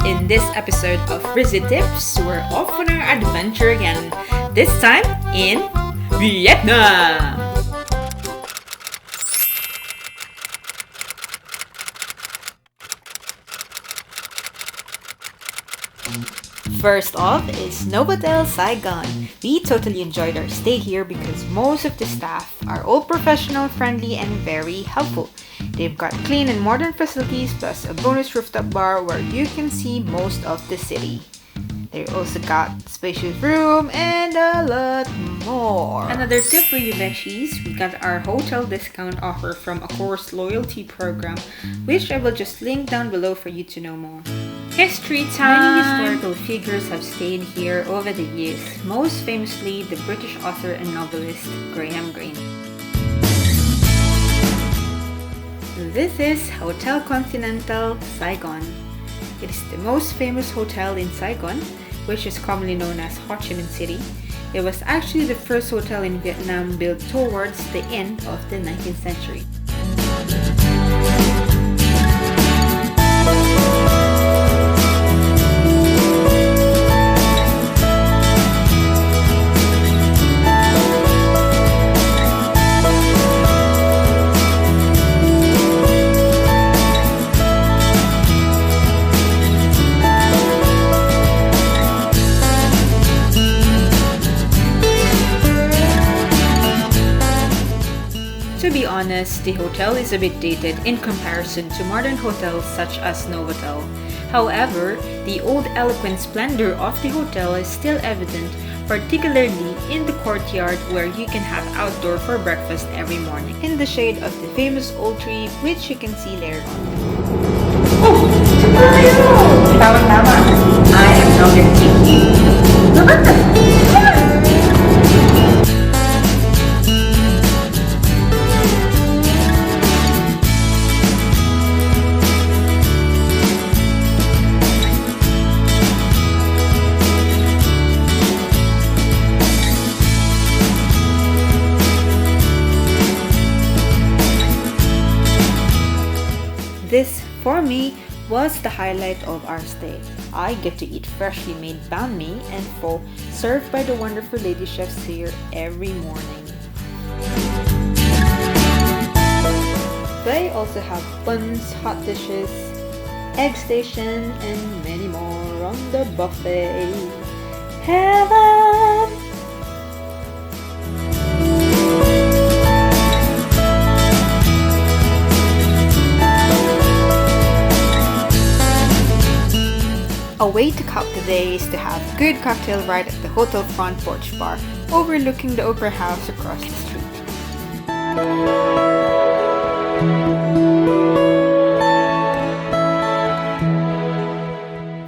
In this episode of Rizzy Tips, we're off on our adventure again, this time in Vietnam! First off is Novotel Saigon. We totally enjoyed our stay here because most of the staff are all professional, friendly, and very helpful. They've got clean and modern facilities plus a bonus rooftop bar where you can see most of the city. They also got spacious room and a lot more. Another tip for you Beshys, we got our hotel discount offer from a course loyalty program, which I will just link down below for you to know more. History time! Many historical figures have stayed here over the years, most famously the British author and novelist Graham Greene. This is Hotel Continental, Saigon. It is the most famous hotel in Saigon, which is commonly known as Ho Chi Minh City. It was actually the first hotel in Vietnam built towards the end of the 19th century. To be honest, the hotel is a bit dated in comparison to modern hotels such as Novotel. However, the old eloquent splendor of the hotel is still evident, particularly in the courtyard where you can have outdoor for breakfast every morning in the shade of the famous old tree, which you can see later on. Oh, surprise! Tama-tama. I am now your kiki. This, for me, was the highlight of our stay. I get to eat freshly made banh mi and pho served by the wonderful lady chefs here every morning. They also have buns, hot dishes, egg station, and many more on the buffet. Heaven! A way to cap the day is to have good cocktail right at the hotel front porch bar, overlooking the opera house across the street.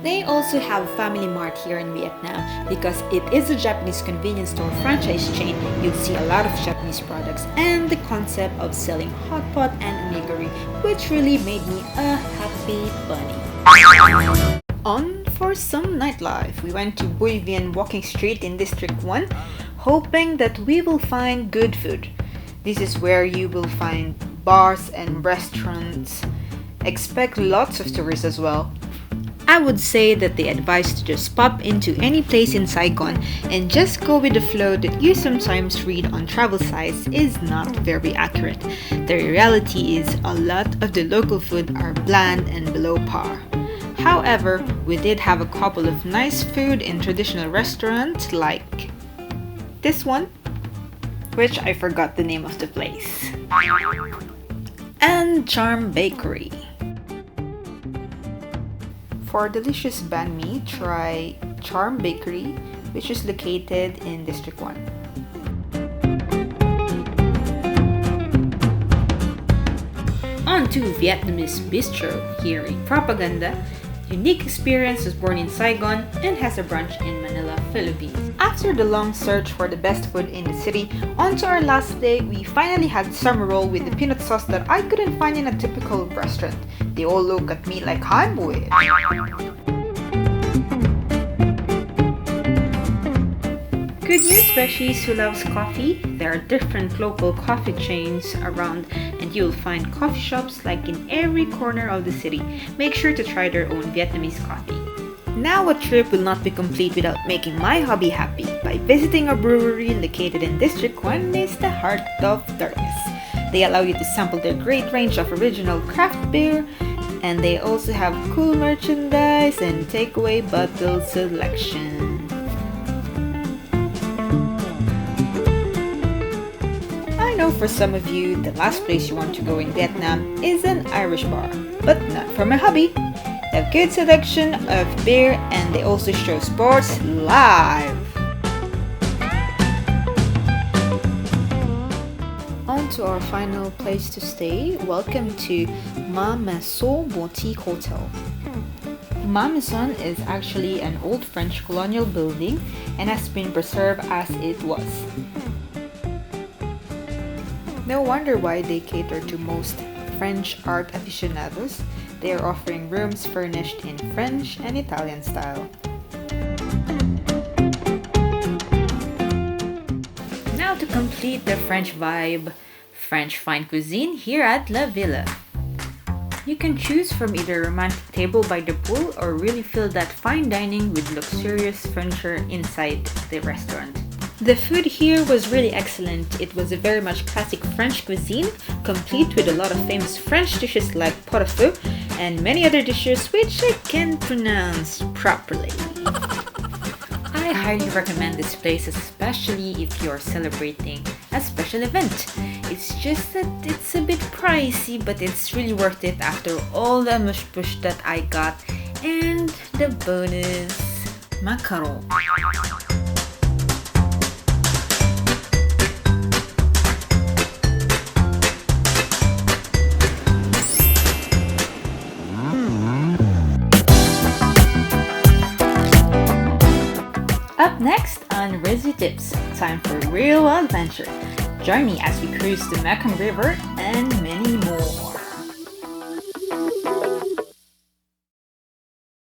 They also have Family Mart here in Vietnam because it is a Japanese convenience store franchise chain. You'll see a lot of Japanese products and the concept of selling hot pot and onigiri, which really made me a happy bunny. On for some nightlife. We went to Bui Vien Walking Street in District 1, hoping that we will find good food. This is where you will find bars and restaurants. Expect lots of tourists as well. I would say that the advice to just pop into any place in Saigon and just go with the flow that you sometimes read on travel sites is not very accurate. The reality is a lot of the local food are bland and below par. However, we did have a couple of nice food in traditional restaurants like this one, which I forgot the name of the place, and Charm Bakery. For delicious banh mi, try Charm Bakery, which is located in District 1. On to Vietnamese Bistro here in Propaganda. Unique Experience was born in Saigon and has a branch in Manila, Philippines. After the long search for the best food in the city, on to our last day, we finally had summer roll with the peanut sauce that I couldn't find in a typical restaurant. They all look at me like I'm weird. Good news, Beshys who loves coffee. There are different local coffee chains around and you'll find coffee shops like in every corner of the city. Make sure to try their own Vietnamese coffee. Now a trip will not be complete without making my hubby happy by visiting a brewery located in District 1 is the Heart of Darkness. They allow you to sample their great range of original craft beer, and they also have cool merchandise and takeaway bottle selection. I know for some of you, the last place you want to go in Vietnam is an Irish bar, but not for my hubby. They have good selection of beer and they also show sports live. On to our final place to stay. Welcome to Ma Maison Boutique Hotel. Ma Maison is actually an old French colonial building and has been preserved as it was. No wonder why they cater to most French art aficionados. They are offering rooms furnished in French and Italian style. Now to complete the French vibe, French fine cuisine here at La Villa. You can choose from either romantic table by the pool or really feel that fine dining with luxurious furniture inside the restaurant. The food here was really excellent. It was a very much classic French cuisine, complete with a lot of famous French dishes like pot au feu and many other dishes which I can't pronounce properly. I highly recommend this place, especially if you're celebrating a special event. It's just that it's a bit pricey, but it's really worth it after all the mush push that I got and the bonus macaron. Up next on Rizzy Tips, time for real adventure. Join me as we cruise the Mekong River and many more.